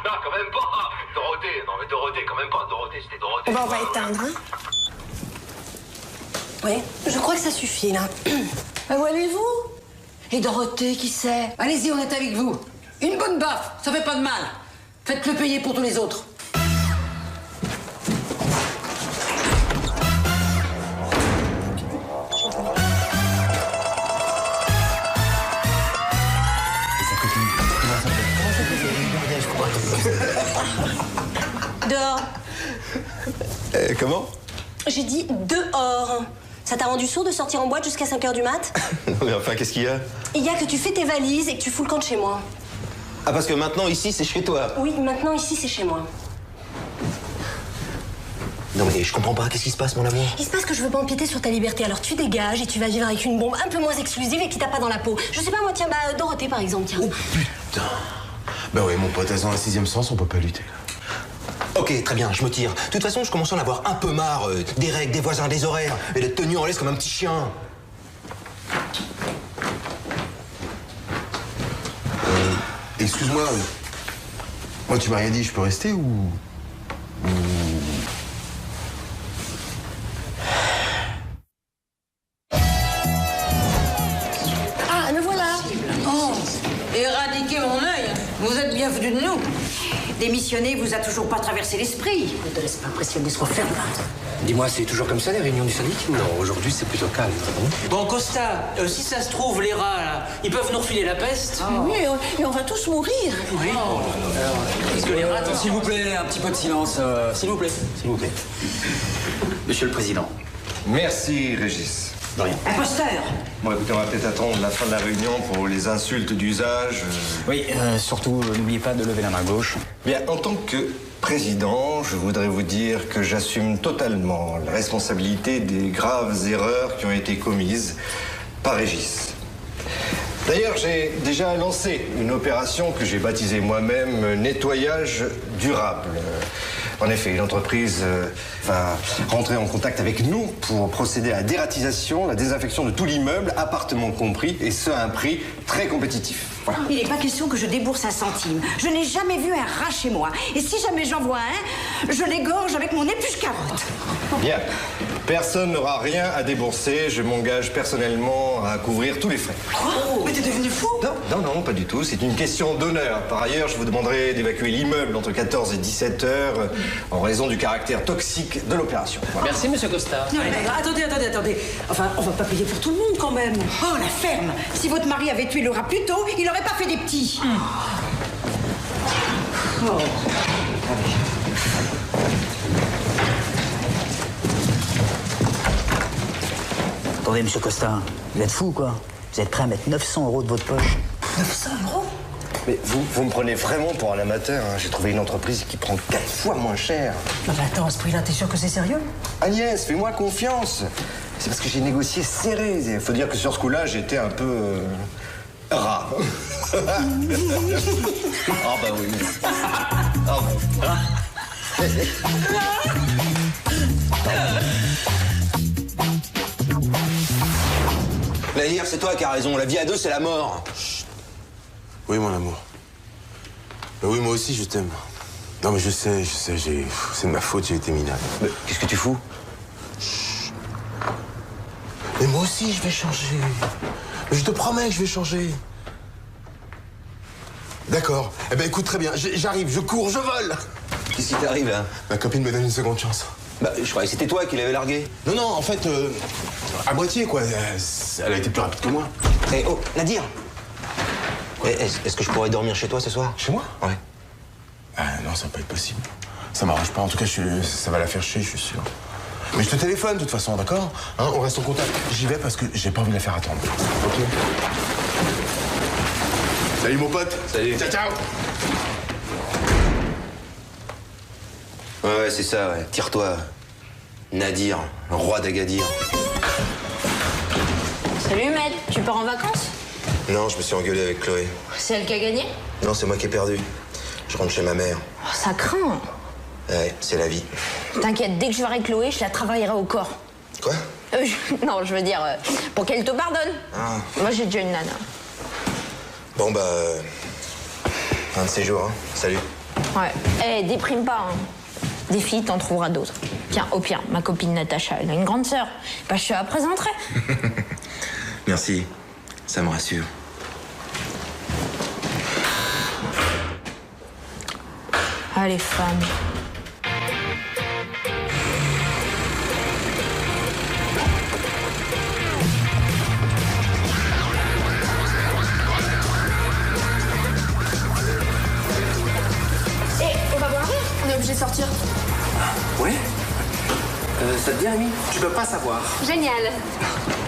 Non, quand même pas. Dorothée, quand même pas. Dorothée, c'était Dorothée. Bon, on va éteindre, hein? Oui, je crois que ça suffit, là. Où allez-vous? Et Dorothée, qui c'est? Allez-y, on est avec vous. Une bonne baffe, ça fait pas de mal. Faites-le payer pour tous les autres. Dehors. Comment? J'ai dit dehors. Ça t'a rendu sourd de sortir en boîte jusqu'à 5h du mat? Non, mais enfin, qu'est-ce qu'il y a? Il y a que tu fais tes valises et que tu fous le camp de chez moi. Ah, parce que maintenant, ici, c'est chez toi. Oui, maintenant, ici, c'est chez moi. Non, mais je comprends pas. Qu'est-ce qui se passe, mon amour? Il se passe que je veux pas empiéter sur ta liberté, alors tu dégages et tu vas vivre avec une bombe un peu moins exclusive et qui t'a pas dans la peau. Je sais pas, moi, tiens, Dorothée, par exemple, tiens. Oh, putain. Bah ouais, mon pote, dans la 6e sens, on peut pas lutter, là. Ok, très bien, je me tire. De toute façon, je commence à en avoir un peu marre des règles, des voisins, des horaires, et d'être tenu en laisse comme un petit chien. Excuse-moi, moi, tu m'as rien dit, je peux rester ou... Ah, le voilà. Oh, éradiquez mon œil. Vous êtes bien venu de nous. Démissionner vous a toujours pas traversé l'esprit. Ne te laisse pas impressionner, sois ferme. Dis-moi, c'est toujours comme ça les réunions du syndic? Non, aujourd'hui c'est plutôt calme. Bon, Costa, si ça se trouve, les rats, là, ils peuvent nous refiler la peste. Oui, et on va tous mourir. Oui. Est-ce que les rats... S'il vous plaît, un petit peu de silence. S'il vous plaît. S'il vous plaît. Monsieur le Président. Merci, Régis. De rien. Imposteur. Bon, écoutez, on va peut-être attendre la fin de la réunion pour les insultes d'usage. Oui, surtout, n'oubliez pas de lever la main gauche. Bien, en tant que président, je voudrais vous dire que j'assume totalement la responsabilité des graves erreurs qui ont été commises par Régis. D'ailleurs, j'ai déjà lancé une opération que j'ai baptisée moi-même nettoyage durable. En effet, l'entreprise va rentrer en contact avec nous pour procéder à la dératisation, la désinfection de tout l'immeuble, appartement compris, et ce à un prix très compétitif. Voilà. Il n'est pas question que je débourse un centime. Je n'ai jamais vu un rat chez moi. Et si jamais j'en vois un, je l'égorge avec mon épluche-carotte. Bien. Personne n'aura rien à débourser. Je m'engage personnellement à couvrir tous les frais. Oh, mais t'es devenu fou? Non, pas du tout. C'est une question d'honneur. Par ailleurs, je vous demanderai d'évacuer l'immeuble entre 14 et 17 heures en raison du caractère toxique de l'opération. Voilà. Merci, monsieur Costa. Non, mais attendez. Enfin, on va pas payer pour tout le monde quand même. Oh, la ferme. Si votre mari avait tué le rat plus tôt, il aurait pas fait des petits. Oh. Attendez, monsieur Costa, vous êtes fou, quoi? Vous êtes prêt à mettre 900 € de votre poche? 900 €? Mais vous me prenez vraiment pour un amateur. Hein. J'ai trouvé une entreprise qui prend 4 fois moins cher. Non, mais attends, à ce prix-là, t'es sûr que c'est sérieux? Agnès, fais-moi confiance. C'est parce que j'ai négocié serré. Il faut dire que sur ce coup-là, j'étais un peu... rat. Ah bah oui. Ah bah. Là, hier, c'est toi qui as raison. La vie à deux, c'est la mort. Chut. Oui, mon amour. Mais oui, moi aussi, je t'aime. Non, mais je sais, c'est de ma faute, j'ai été minable. Mais qu'est-ce que tu fous? Chut. Mais moi aussi, je vais changer. Mais je te promets que je vais changer. D'accord. Eh ben, écoute, très bien. J'arrive, je cours, je vole. Qu'est-ce qui t'arrive, hein? Ma copine me donne une seconde chance. Bah, je croyais que c'était toi qui l'avais largué. Non, non, en fait, à moitié, quoi. Elle a été plus rapide que moi. Eh, oh, Nadir. Est-ce que je pourrais dormir chez toi ce soir? Chez moi? Ouais. Ah non, ça va pas être possible. Ça m'arrange pas. En tout cas, ça va la faire chier, je suis sûr. Mais je te téléphone, de toute façon, d'accord? Hein, on reste en contact. J'y vais parce que j'ai pas envie de la faire attendre. Ok? Salut, mon pote. Salut. Ciao, ciao. Ouais, c'est ça, ouais. Tire-toi. Nadir, le roi d'Agadir. Salut, maître. Tu pars en vacances? Non, je me suis engueulé avec Chloé. C'est elle qui a gagné? Non, c'est moi qui ai perdu. Je rentre chez ma mère. Oh, ça craint. Ouais, c'est la vie. T'inquiète, dès que je verrai Chloé, je la travaillerai au corps. Quoi? Non, je veux dire, pour qu'elle te pardonne. Ah. Moi, j'ai déjà une nana. Bon, bah... un de ces jours, hein. Salut. Ouais. Eh, déprime pas, hein. Des filles, t'en trouveras d'autres. Tiens, au pire, ma copine Natacha, elle a une grande sœur. Bah, je te la présenterai. Merci. Ça me rassure. Ah, les femmes. On va boire un verre. On est obligé de sortir. Ouais. Ça te dit, Rémi? Tu peux pas savoir. Génial.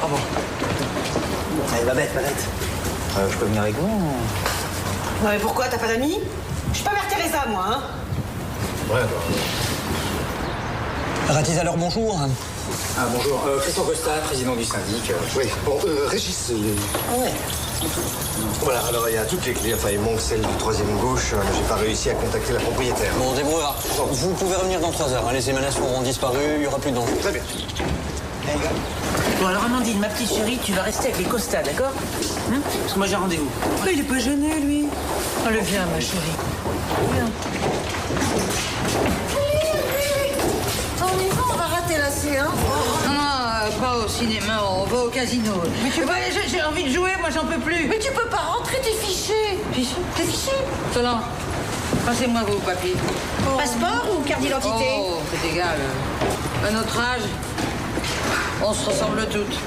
Ah bon? Allez, Babette. Je peux venir avec vous? Non mais pourquoi, t'as pas d'amis? Je suis pas Mère Teresa, moi, hein. Ouais, Ratis, alors bonjour. Ah, bonjour. Christian Costa, président du syndic. Oui, bon, Régis... Ah ouais. Voilà, alors il y a toutes les clés. Enfin, il manque celle du troisième gauche. J'ai pas réussi à contacter la propriétaire. Bon, débrouillard. Vous pouvez revenir dans 3 heures. Les émanations auront disparu, il n'y aura plus de danger. Très bien. Bon, alors Amandine, ma petite chérie, tu vas rester avec les Costa, d'accord? Hein? Parce que moi j'ai rendez-vous. Oh, il est pas gêné, lui. Allez, viens, ma chérie. Viens. On va rater la séance. Non, pas au cinéma, on va au casino. Mais tu vois, j'ai envie de jouer, moi j'en peux plus. Mais tu peux pas rentrer, t'es fiché. Fiché? T'es fiché? Solange, passez-moi vos papiers. Passeport ou carte d'identité? Oh, c'est égal. À notre âge, on se ressemble toutes.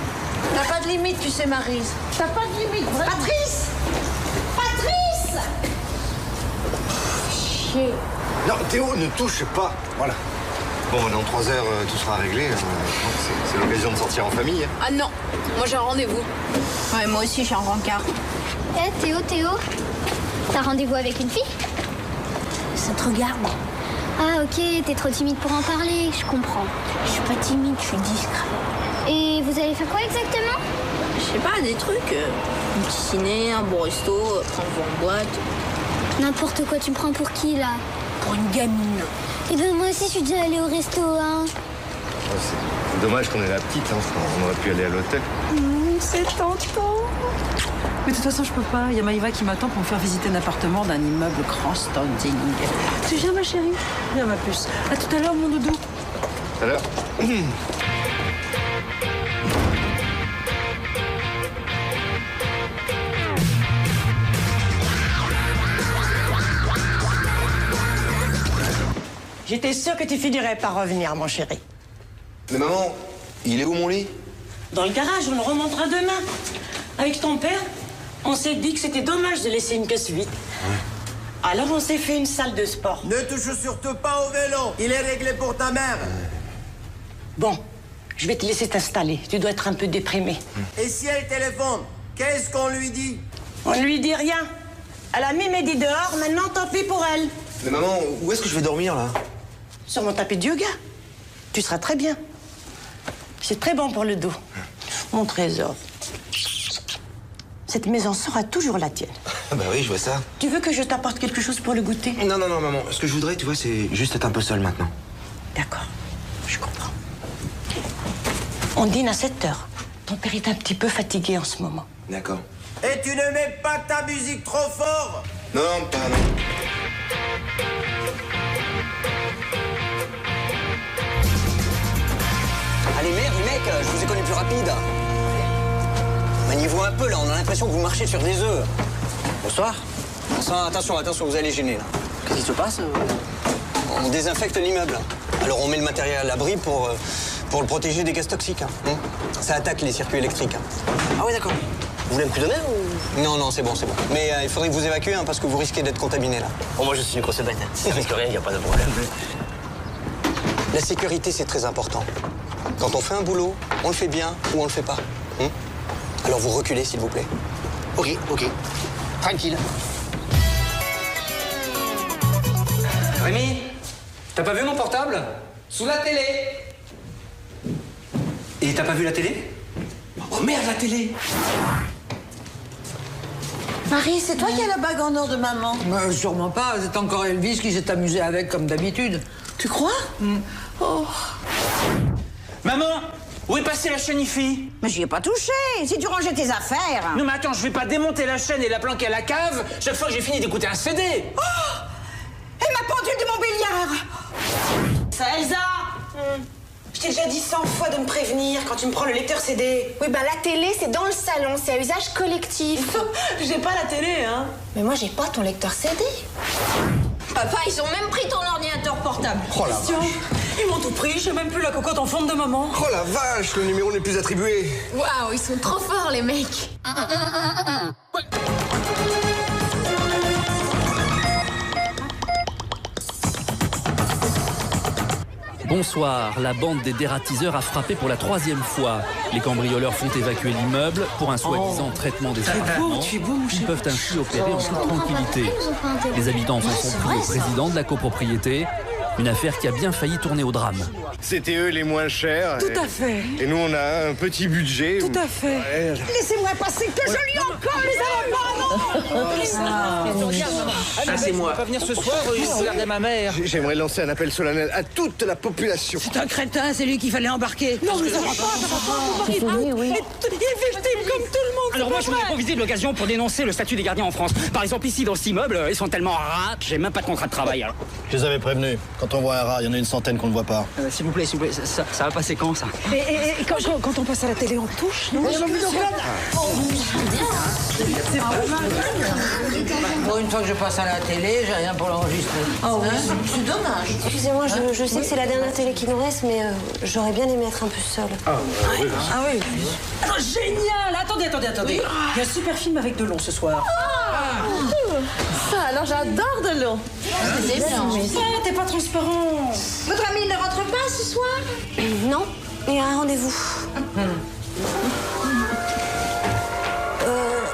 T'as pas de limite, tu sais, Maryse. T'as pas de limite, vraiment. Patrice! Patrice! Chier. Non, Théo, ne touche pas. Voilà. Bon, dans 3 heures, tout sera réglé. C'est l'occasion de sortir en famille. Ah non, moi j'ai un rendez-vous. Ouais, moi aussi j'ai un rencard. Eh, Théo, t'as rendez-vous avec une fille? Ça te regarde. Ah, ok, t'es trop timide pour en parler, je comprends. Je suis pas timide, je suis discret. Et vous allez faire quoi exactement? Je sais pas, des trucs. Un petit ciné, un bon resto, prendre en boîte. N'importe quoi, tu me prends pour qui, là? Pour une gamine. Eh ben, moi aussi, je suis déjà allée au resto, hein. C'est dommage qu'on ait la petite, hein. On aurait pu aller à l'hôtel. C'est tentant. Mais de toute façon, je peux pas. Il y a Maïva qui m'attend pour me faire visiter un appartement d'un immeuble grand standing. Tu viens, ma chérie? Viens, ma puce. À tout à l'heure, mon doudou. À l'heure. J'étais sûre que tu finirais par revenir, mon chéri. Mais maman, il est où mon lit? Dans le garage, on le remontera demain. Avec ton père, on s'est dit que c'était dommage de laisser une pièce vide. Alors on s'est fait une salle de sport. Ne touche surtout pas au vélo. Il est réglé pour ta mère. Bon, je vais te laisser t'installer. Tu dois être un peu déprimé. Et si elle téléphone, qu'est-ce qu'on lui dit? On ne lui dit rien. Elle a mis Mehdi dehors, maintenant tant pis pour elle. Mais maman, où est-ce que je vais dormir, là? Sur mon tapis de yoga. Tu seras très bien. C'est très bon pour le dos. Mon trésor. Cette maison sera toujours la tienne. Bah oui, je vois ça. Tu veux que je t'apporte quelque chose pour le goûter? Non, maman. Ce que je voudrais, tu vois, c'est juste être un peu seul maintenant. D'accord, je comprends. On dîne à 7 heures. Ton père est un petit peu fatigué en ce moment. D'accord. Et tu ne mets pas ta musique trop fort. Non, pardon. Allez, merde, mec, je vous ai connu plus rapide. Maniez-vous un peu, là, on a l'impression que vous marchez sur des œufs. Bonsoir. Attention, vous allez gêner, là. Qu'est-ce qui se passe? On désinfecte l'immeuble. Alors on met le matériel à l'abri pour le protéger des gaz toxiques. Hein. Ça attaque les circuits électriques. Ah oui, d'accord. Vous voulez un coup de main ou... Non, c'est bon. Mais il faudrait que vous évacuez parce que vous risquez d'être contaminé là. Oh, moi je suis une grosse bête. Ça risque rien, il n'y a pas de problème. La sécurité, c'est très important. Quand on fait un boulot, on le fait bien ou on le fait pas. Alors vous reculez, s'il vous plaît. Ok. Tranquille. Rémi, t'as pas vu mon portable? Sous la télé. Et t'as pas vu la télé? Oh merde, la télé! Marie, c'est toi qui as la bague en or de maman? Sûrement pas, c'est encore Elvis qui s'est amusé avec comme d'habitude. Tu crois? Oh. Maman, où est passée la chaîne IFI? Mais j'y ai pas touché, si tu rangeais tes affaires. Non mais attends, je vais pas démonter la chaîne et la planquer à la cave chaque fois que j'ai fini d'écouter un CD. Oh! Et ma pendule de mobilière! Ça, Elsa! Je t'ai déjà dit 100 fois de me prévenir quand tu me prends le lecteur CD. Oui, bah la télé, c'est dans le salon, c'est à usage collectif. J'ai pas la télé, hein. Mais moi, j'ai pas ton lecteur CD. Papa, ils ont même pris ton ordinateur portable. Oh la Christian, ils m'ont tout pris, j'ai même plus la cocotte en fonte de maman. Oh la vache, le numéro n'est plus attribué. Waouh, ils sont trop forts, les mecs. Bonsoir, la bande des dératiseurs a frappé pour la 3e fois. Les cambrioleurs font évacuer l'immeuble pour un soi-disant traitement des appartements. Ils peuvent ainsi opérer en toute tranquillité. Les habitants s'en sont pris au président de la copropriété. Une affaire qui a bien failli tourner au drame. C'était eux les moins chers. Tout à fait. Et nous, on a un petit budget. Tout à fait. Ouais. Laissez-moi passer, que je lui encore les appartements. Ah, c'est moi. Pas venir ce soir, regarder ma mère. J'aimerais lancer un appel solennel à toute la population. C'est un crétin, c'est lui qu'il fallait embarquer. Non, mais ça va pas. Oui. Il est victime comme tout le monde. Alors moi, je voulais profiter de l'occasion pour dénoncer le statut des gardiens en France. Par exemple, ici, dans cet immeuble, ils sont tellement rares que j'ai même pas de contrat de travail. Alors. Je les avais prévenus. Quand on voit un rat, il y en a une centaine qu'on ne voit pas. S'il vous plaît, ça va passer quand, ça? Et quand on passe à la télé, on touche, non? C'est pour une fois que je passe à la télé, j'ai rien pour l'enregistrer. Oh oui, c'est dommage. Excusez-moi, je sais que c'est la dernière télé qui nous reste, mais j'aurais bien aimé être un peu seule. Ah oui. Alors, génial! Attendez. Il y a un super film avec Delon ce soir. Ça, alors j'adore Delon. C'est bien. T'es pas transparent. Votre ami ne rentre pas ce soir? Non, il y a un rendez-vous. On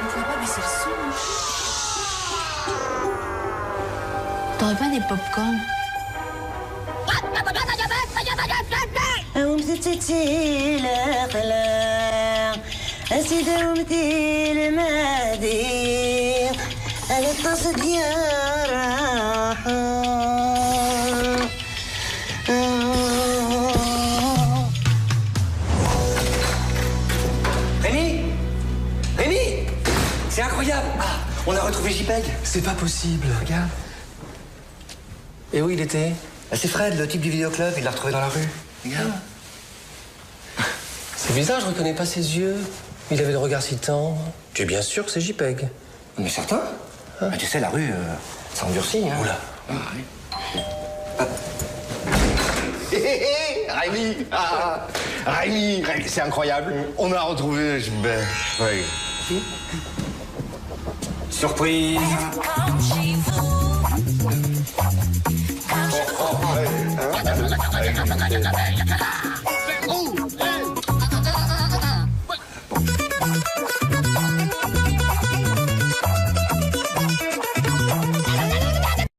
pourrait pas baisser le son. T'aurais pas des pop-corn? Rémi, c'est incroyable. Ah, on a retrouvé JPEG. C'est pas possible. Regarde. Et où il était? C'est Fred, le type du vidéoclub. Il l'a retrouvé dans la rue. Regarde. C'est bizarre, je reconnais pas ses yeux. Il avait le regard si tendre. Tu es bien sûr que c'est JPEG? Mais certain. Mais tu sais, la rue, ça endurcit, hein. Oula. Rémi, c'est incroyable. On a retrouvé... Surprise. Oh,